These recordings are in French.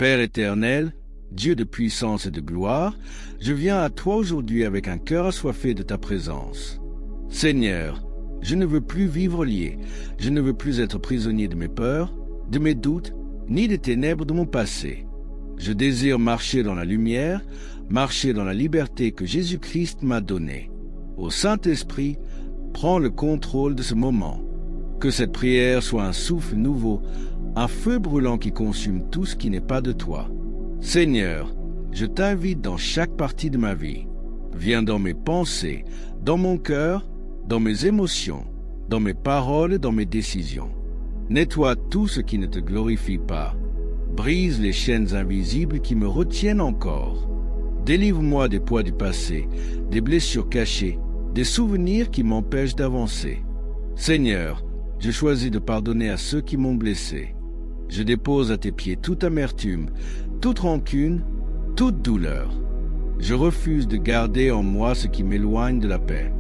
Père éternel, Dieu de puissance et de gloire, je viens à toi aujourd'hui avec un cœur assoiffé de ta présence. Seigneur, je ne veux plus vivre lié, je ne veux plus être prisonnier de mes peurs, de mes doutes, ni des ténèbres de mon passé. Je désire marcher dans la lumière, marcher dans la liberté que Jésus-Christ m'a donnée. Ô Saint-Esprit, prends le contrôle de ce moment. Que cette prière soit un souffle nouveau, un feu brûlant qui consume tout ce qui n'est pas de toi. Seigneur, je t'invite dans chaque partie de ma vie. Viens dans mes pensées, dans mon cœur, dans mes émotions, dans mes paroles et dans mes décisions. Nettoie tout ce qui ne te glorifie pas. Brise les chaînes invisibles qui me retiennent encore. Délivre-moi des poids du passé, des blessures cachées, des souvenirs qui m'empêchent d'avancer. Seigneur, je choisis de pardonner à ceux qui m'ont blessé. Je dépose à tes pieds toute amertume, toute rancune, toute douleur. Je refuse de garder en moi ce qui m'éloigne de la paix.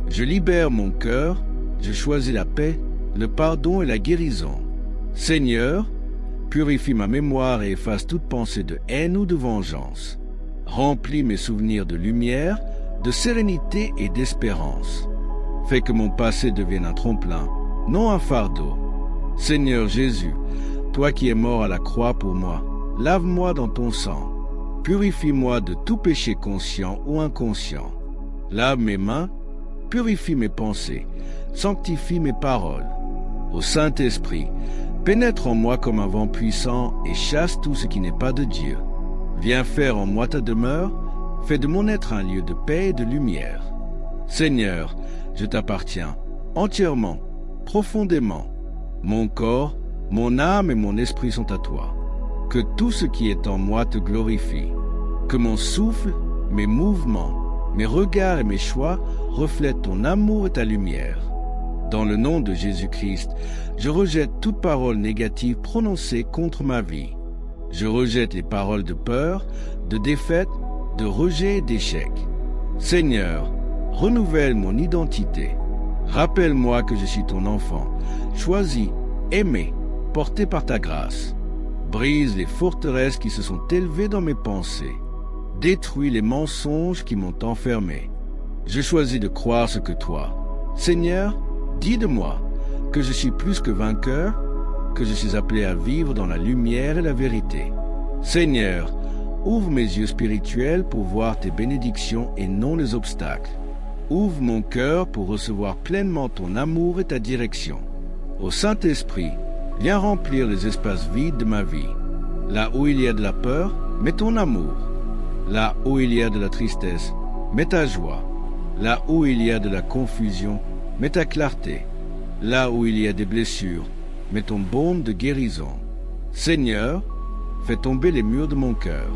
Je libère mon cœur, je choisis la paix, le pardon et la guérison. Seigneur, purifie ma mémoire et efface toute pensée de haine ou de vengeance. Remplis mes souvenirs de lumière, de sérénité et d'espérance. Fais que mon passé devienne un tremplin, non un fardeau. Seigneur Jésus, toi qui es mort à la croix pour moi, lave-moi dans ton sang. Purifie-moi de tout péché conscient ou inconscient. Lave mes mains, purifie mes pensées, sanctifie mes paroles. Ô Saint-Esprit, pénètre en moi comme un vent puissant et chasse tout ce qui n'est pas de Dieu. Viens faire en moi ta demeure, fais de mon être un lieu de paix et de lumière. Seigneur, je t'appartiens entièrement, profondément. Mon corps, mon âme et mon esprit sont à toi. Que tout ce qui est en moi te glorifie. Que mon souffle, mes mouvements, mes regards et mes choix reflètent ton amour et ta lumière. Dans le nom de Jésus-Christ, je rejette toute parole négative prononcée contre ma vie. Je rejette les paroles de peur, de défaite, de rejet et d'échec. Seigneur, renouvelle mon identité. Rappelle-moi que je suis ton enfant, choisi, aimé, porté par ta grâce. Brise les forteresses qui se sont élevées dans mes pensées. Détruis les mensonges qui m'ont enfermé. Je choisis de croire ce que toi, Seigneur, dis de moi que je suis plus que vainqueur, que je suis appelé à vivre dans la lumière et la vérité. Seigneur, ouvre mes yeux spirituels pour voir tes bénédictions et non les obstacles. Ouvre mon cœur pour recevoir pleinement ton amour et ta direction. Ô Saint-Esprit, viens remplir les espaces vides de ma vie. Là où il y a de la peur, mets ton amour. Là où il y a de la tristesse, mets ta joie. Là où il y a de la confusion, mets ta clarté. Là où il y a des blessures, mets ton baume de guérison. Seigneur, fais tomber les murs de mon cœur.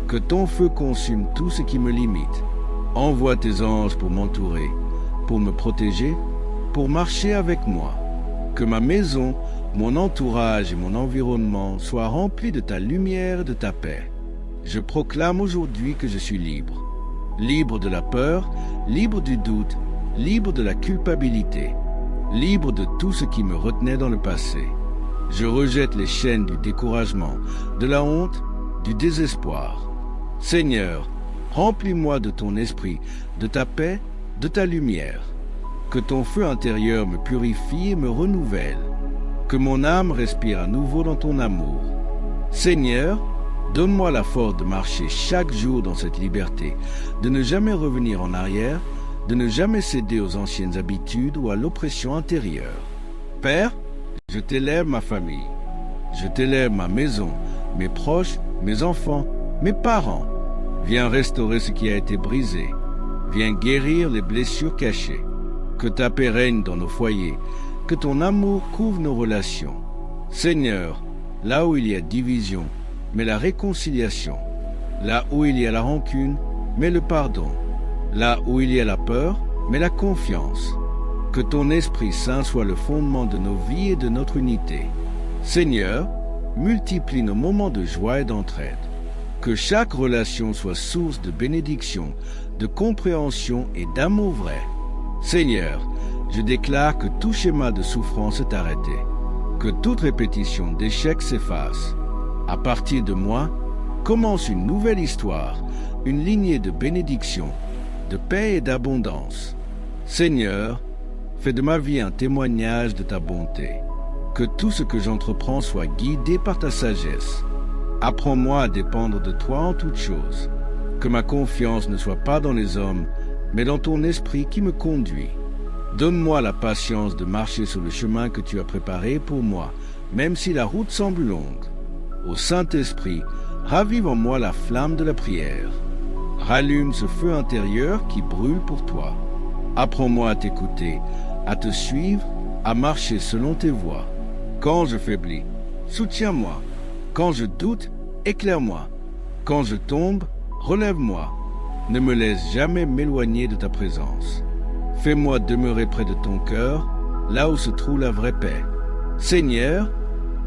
Que ton feu consume tout ce qui me limite. Envoie tes anges pour m'entourer, pour me protéger, pour marcher avec moi. Que ma maison, mon entourage et mon environnement soient remplis de ta lumière et de ta paix. Je proclame aujourd'hui que je suis libre. Libre de la peur, libre du doute, libre de la culpabilité, libre de tout ce qui me retenait dans le passé. Je rejette les chaînes du découragement, de la honte, du désespoir. Seigneur, remplis-moi de ton esprit, de ta paix, de ta lumière. Que ton feu intérieur me purifie et me renouvelle. Que mon âme respire à nouveau dans ton amour. Seigneur, donne-moi la force de marcher chaque jour dans cette liberté, de ne jamais revenir en arrière, de ne jamais céder aux anciennes habitudes ou à l'oppression intérieure. Père, je t'élève ma famille. Je t'élève ma maison, mes proches, mes enfants, mes parents. Viens restaurer ce qui a été brisé. Viens guérir les blessures cachées. Que ta paix règne dans nos foyers. Que ton amour couvre nos relations. Seigneur, là où il y a division, mets la réconciliation. Là où il y a la rancune, mets le pardon. Là où il y a la peur, mets la confiance. Que ton Esprit Saint soit le fondement de nos vies et de notre unité. Seigneur, multiplie nos moments de joie et d'entraide. Que chaque relation soit source de bénédiction, de compréhension et d'amour vrai. Seigneur, je déclare que tout schéma de souffrance est arrêté, que toute répétition d'échec s'efface. À partir de moi, commence une nouvelle histoire, une lignée de bénédictions, de paix et d'abondance. Seigneur, fais de ma vie un témoignage de ta bonté. Que tout ce que j'entreprends soit guidé par ta sagesse. Apprends-moi à dépendre de toi en toutes choses. Que ma confiance ne soit pas dans les hommes, mais dans ton esprit qui me conduit. Donne-moi la patience de marcher sur le chemin que tu as préparé pour moi, même si la route semble longue. Ô Saint-Esprit, ravive en moi la flamme de la prière. Rallume ce feu intérieur qui brûle pour toi. Apprends-moi à t'écouter, à te suivre, à marcher selon tes voies. Quand je faiblis, soutiens-moi. Quand je doute, éclaire-moi. Quand je tombe, relève-moi. Ne me laisse jamais m'éloigner de ta présence. Fais-moi demeurer près de ton cœur, là où se trouve la vraie paix. Seigneur,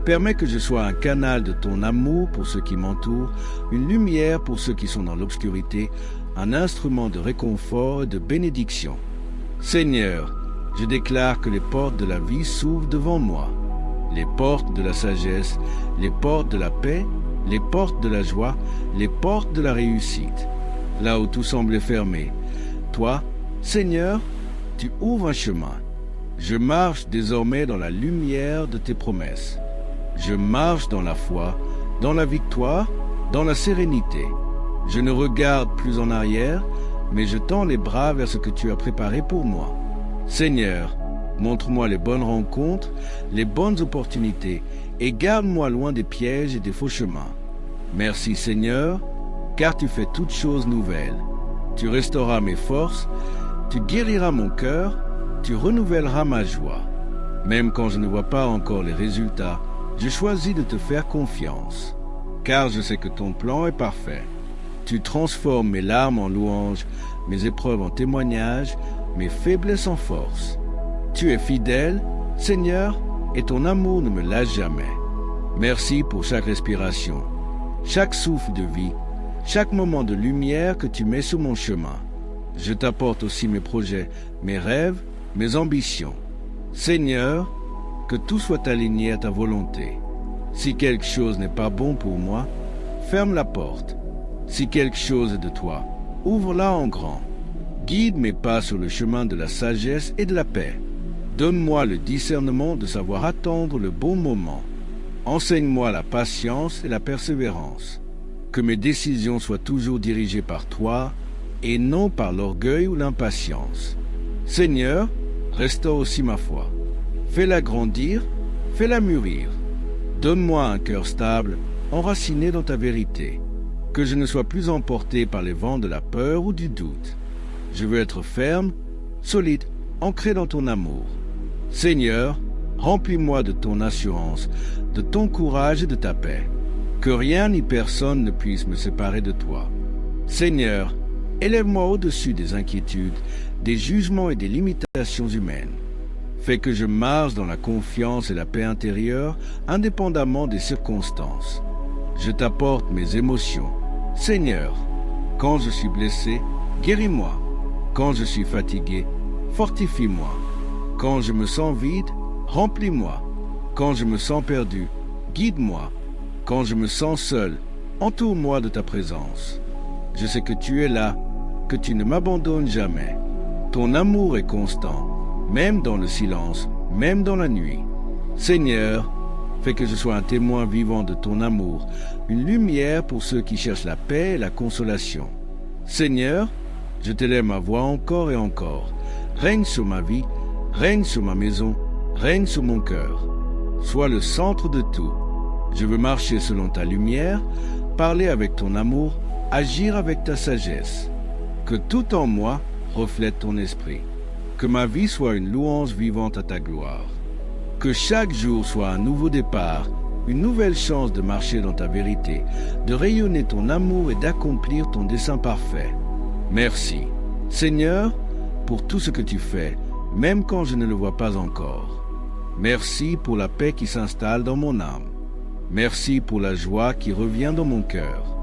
permets que je sois un canal de ton amour pour ceux qui m'entourent, une lumière pour ceux qui sont dans l'obscurité, un instrument de réconfort et de bénédiction. Seigneur, je déclare que les portes de la vie s'ouvrent devant moi. Les portes de la sagesse, les portes de la paix, les portes de la joie, les portes de la réussite. Là où tout semblait fermé, toi, Seigneur, tu ouvres un chemin. Je marche désormais dans la lumière de tes promesses. Je marche dans la foi, dans la victoire, dans la sérénité. Je ne regarde plus en arrière, mais je tends les bras vers ce que tu as préparé pour moi. Seigneur, montre-moi les bonnes rencontres, les bonnes opportunités, et garde-moi loin des pièges et des faux chemins. Merci Seigneur, car tu fais toutes choses nouvelles. Tu restaureras mes forces, tu guériras mon cœur, tu renouvelleras ma joie. Même quand je ne vois pas encore les résultats, je choisis de te faire confiance, car je sais que ton plan est parfait. Tu transformes mes larmes en louanges, mes épreuves en témoignages, mes faiblesses en force. Tu es fidèle, Seigneur, et ton amour ne me lâche jamais. Merci pour chaque respiration, chaque souffle de vie, chaque moment de lumière que tu mets sur mon chemin. Je t'apporte aussi mes projets, mes rêves, mes ambitions. Seigneur, que tout soit aligné à ta volonté. Si quelque chose n'est pas bon pour moi, ferme la porte. Si quelque chose est de toi, ouvre-la en grand. Guide mes pas sur le chemin de la sagesse et de la paix. Donne-moi le discernement de savoir attendre le bon moment. Enseigne-moi la patience et la persévérance. Que mes décisions soient toujours dirigées par toi et non par l'orgueil ou l'impatience. Seigneur, restaure aussi ma foi. Fais-la grandir, fais-la mûrir. Donne-moi un cœur stable, enraciné dans ta vérité. Que je ne sois plus emporté par les vents de la peur ou du doute. Je veux être ferme, solide, ancré dans ton amour. Seigneur, remplis-moi de ton assurance, de ton courage et de ta paix. Que rien ni personne ne puisse me séparer de toi. Seigneur, élève-moi au-dessus des inquiétudes, des jugements et des limitations humaines. Fais que je marche dans la confiance et la paix intérieure, indépendamment des circonstances. Je t'apporte mes émotions. Seigneur, quand je suis blessé, guéris-moi. Quand je suis fatigué, fortifie-moi. Quand je me sens vide, remplis-moi. Quand je me sens perdu, guide-moi. Quand je me sens seul, entoure-moi de ta présence. Je sais que tu es là, que tu ne m'abandonnes jamais. Ton amour est constant, même dans le silence, même dans la nuit. Seigneur, fais que je sois un témoin vivant de ton amour, une lumière pour ceux qui cherchent la paix et la consolation. Seigneur, je t'élève ma voix encore et encore. Règne sur ma vie, règne sur ma maison, règne sur mon cœur. Sois le centre de tout. Je veux marcher selon ta lumière, parler avec ton amour, agir avec ta sagesse. Que tout en moi reflète ton esprit. Que ma vie soit une louange vivante à ta gloire. Que chaque jour soit un nouveau départ, une nouvelle chance de marcher dans ta vérité, de rayonner ton amour et d'accomplir ton dessein parfait. Merci, Seigneur, pour tout ce que tu fais, même quand je ne le vois pas encore. Merci pour la paix qui s'installe dans mon âme. Merci pour la joie qui revient dans mon cœur.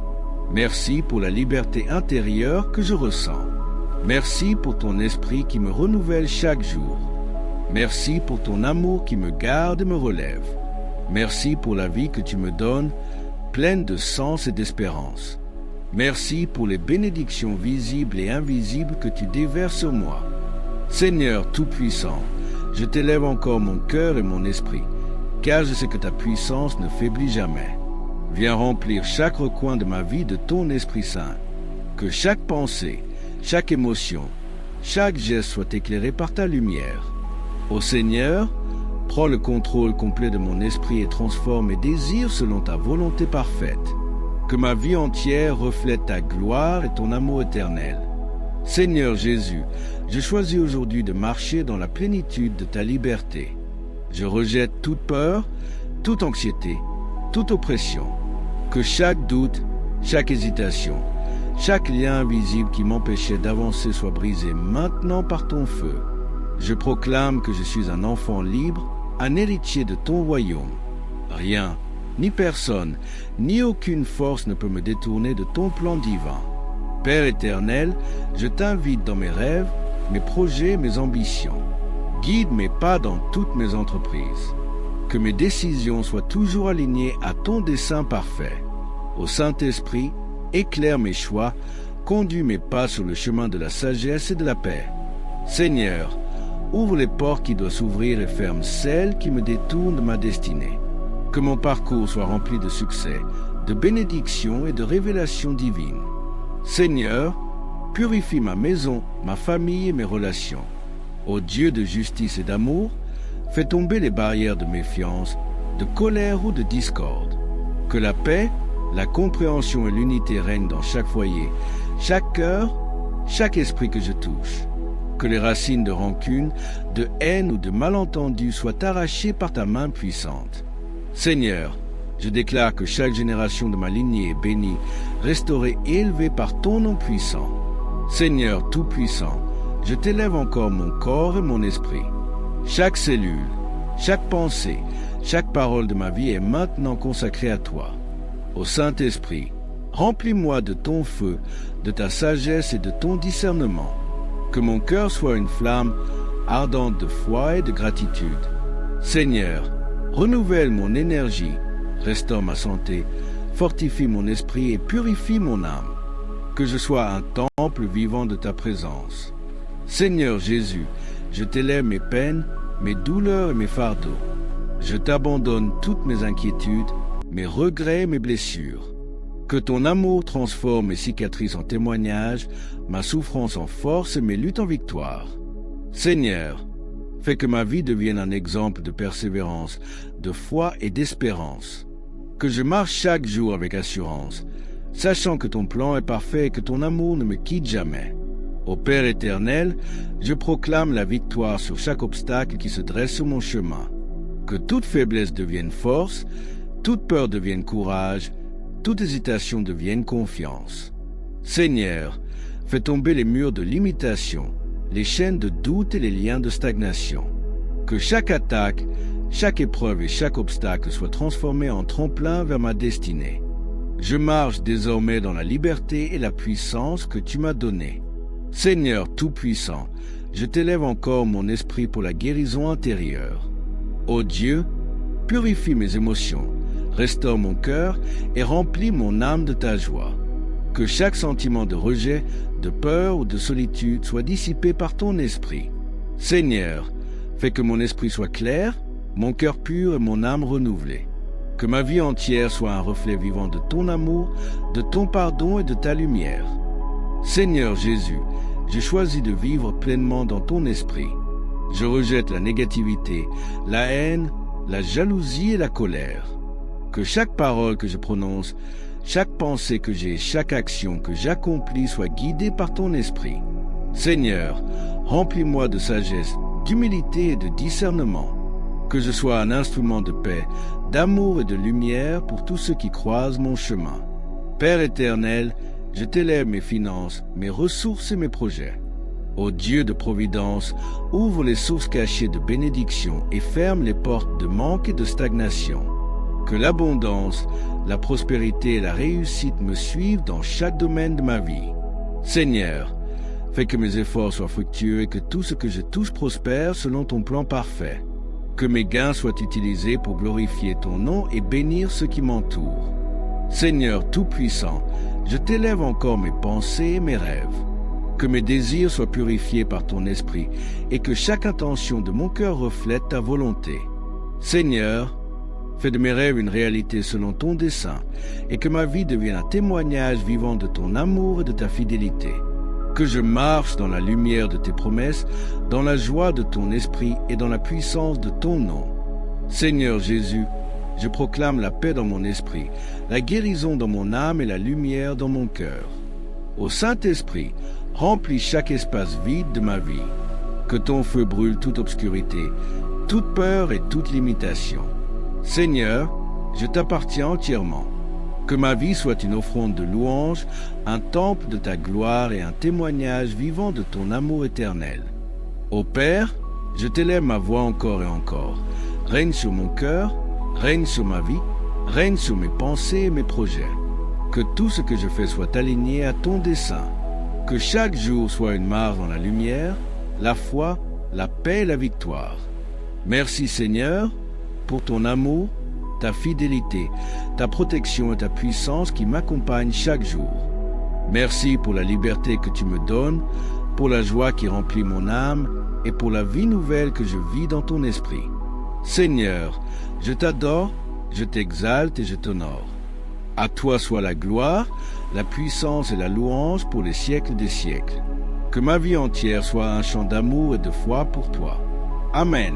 Merci pour la liberté intérieure que je ressens. Merci pour ton esprit qui me renouvelle chaque jour. Merci pour ton amour qui me garde et me relève. Merci pour la vie que tu me donnes, pleine de sens et d'espérance. Merci pour les bénédictions visibles et invisibles que tu déverses sur moi. Seigneur Tout-Puissant, je t'élève encore mon cœur et mon esprit, car je sais que ta puissance ne faiblit jamais. Viens remplir chaque recoin de ma vie de ton Esprit Saint. Que chaque pensée, chaque émotion, chaque geste soit éclairé par ta lumière. Ô Seigneur, prends le contrôle complet de mon esprit et transforme mes désirs selon ta volonté parfaite. Que ma vie entière reflète ta gloire et ton amour éternel. Seigneur Jésus, je choisis aujourd'hui de marcher dans la plénitude de ta liberté. Je rejette toute peur, toute anxiété, toute oppression. Que chaque doute, chaque hésitation, chaque lien invisible qui m'empêchait d'avancer soit brisé maintenant par ton feu. Je proclame que je suis un enfant libre, un héritier de ton royaume. Rien, ni personne, ni aucune force ne peut me détourner de ton plan divin. Père éternel, je t'invite dans mes rêves, mes projets, mes ambitions. Guide mes pas dans toutes mes entreprises. Que mes décisions soient toujours alignées à ton dessein parfait. Ô Saint-Esprit, éclaire mes choix, conduis mes pas sur le chemin de la sagesse et de la paix. Seigneur, ouvre les portes qui doivent s'ouvrir et ferme celles qui me détournent de ma destinée. Que mon parcours soit rempli de succès, de bénédictions et de révélations divines. Seigneur, purifie ma maison, ma famille et mes relations. Ô Dieu de justice et d'amour, fais tomber les barrières de méfiance, de colère ou de discorde. Que la paix, la compréhension et l'unité règnent dans chaque foyer, chaque cœur, chaque esprit que je touche. Que les racines de rancune, de haine ou de malentendu soient arrachées par ta main puissante. Seigneur, je déclare que chaque génération de ma lignée est bénie, restaurée et élevée par ton nom puissant. Seigneur Tout-Puissant, je t'élève encore mon corps et mon esprit. Chaque cellule, chaque pensée, chaque parole de ma vie est maintenant consacrée à toi. Ô Saint-Esprit, remplis-moi de ton feu, de ta sagesse et de ton discernement. Que mon cœur soit une flamme ardente de foi et de gratitude. Seigneur, renouvelle mon énergie, restaure ma santé, fortifie mon esprit et purifie mon âme. Que je sois un temple vivant de ta présence. Seigneur Jésus, je t'élève mes peines, mes douleurs et mes fardeaux. Je t'abandonne toutes mes inquiétudes, mes regrets et mes blessures. Que ton amour transforme mes cicatrices en témoignages, ma souffrance en force et mes luttes en victoire. Seigneur, fais que ma vie devienne un exemple de persévérance, de foi et d'espérance. Que je marche chaque jour avec assurance, sachant que ton plan est parfait et que ton amour ne me quitte jamais. Ô Père éternel, je proclame la victoire sur chaque obstacle qui se dresse sur mon chemin. Que toute faiblesse devienne force, toute peur devienne courage, toute hésitation devienne confiance. Seigneur, fais tomber les murs de limitation, les chaînes de doute et les liens de stagnation. Que chaque attaque, chaque épreuve et chaque obstacle soit transformé en tremplin vers ma destinée. Je marche désormais dans la liberté et la puissance que tu m'as donnée. Seigneur Tout-Puissant, je t'élève encore mon esprit pour la guérison intérieure. Ô Dieu, purifie mes émotions, restaure mon cœur et remplis mon âme de ta joie. Que chaque sentiment de rejet, de peur ou de solitude soit dissipé par ton esprit. Seigneur, fais que mon esprit soit clair, mon cœur pur et mon âme renouvelée. Que ma vie entière soit un reflet vivant de ton amour, de ton pardon et de ta lumière. Seigneur Jésus, je choisis de vivre pleinement dans ton esprit. Je rejette la négativité, la haine, la jalousie et la colère. Que chaque parole que je prononce, chaque pensée que j'ai, chaque action que j'accomplis soit guidée par ton esprit. Seigneur, remplis-moi de sagesse, d'humilité et de discernement. Que je sois un instrument de paix, d'amour et de lumière pour tous ceux qui croisent mon chemin. Père éternel, je t'élève mes finances, mes ressources et mes projets. Ô Dieu de providence, ouvre les sources cachées de bénédiction et ferme les portes de manque et de stagnation. Que l'abondance, la prospérité et la réussite me suivent dans chaque domaine de ma vie. Seigneur, fais que mes efforts soient fructueux et que tout ce que je touche prospère selon ton plan parfait. Que mes gains soient utilisés pour glorifier ton nom et bénir ceux qui m'entourent. Seigneur Tout-Puissant, je t'élève encore mes pensées et mes rêves. Que mes désirs soient purifiés par ton esprit et que chaque intention de mon cœur reflète ta volonté. Seigneur, fais de mes rêves une réalité selon ton dessein et que ma vie devienne un témoignage vivant de ton amour et de ta fidélité. Que je marche dans la lumière de tes promesses, dans la joie de ton esprit et dans la puissance de ton nom. Seigneur Jésus, je proclame la paix dans mon esprit, la guérison dans mon âme et la lumière dans mon cœur. Ô Saint-Esprit, remplis chaque espace vide de ma vie. Que ton feu brûle toute obscurité, toute peur et toute limitation. Seigneur, je t'appartiens entièrement. Que ma vie soit une offrande de louange, un temple de ta gloire et un témoignage vivant de ton amour éternel. Ô Père, je t'élève ma voix encore et encore. Règne sur mon cœur, règne sur ma vie, règne sur mes pensées et mes projets. Que tout ce que je fais soit aligné à ton dessein. Que chaque jour soit une marche dans la lumière, la foi, la paix et la victoire. Merci Seigneur pour ton amour, ta fidélité, ta protection et ta puissance qui m'accompagnent chaque jour. Merci pour la liberté que tu me donnes, pour la joie qui remplit mon âme et pour la vie nouvelle que je vis dans ton esprit. Seigneur, je t'adore, je t'exalte et je t'honore. À toi soit la gloire, la puissance et la louange pour les siècles des siècles. Que ma vie entière soit un chant d'amour et de foi pour toi. Amen.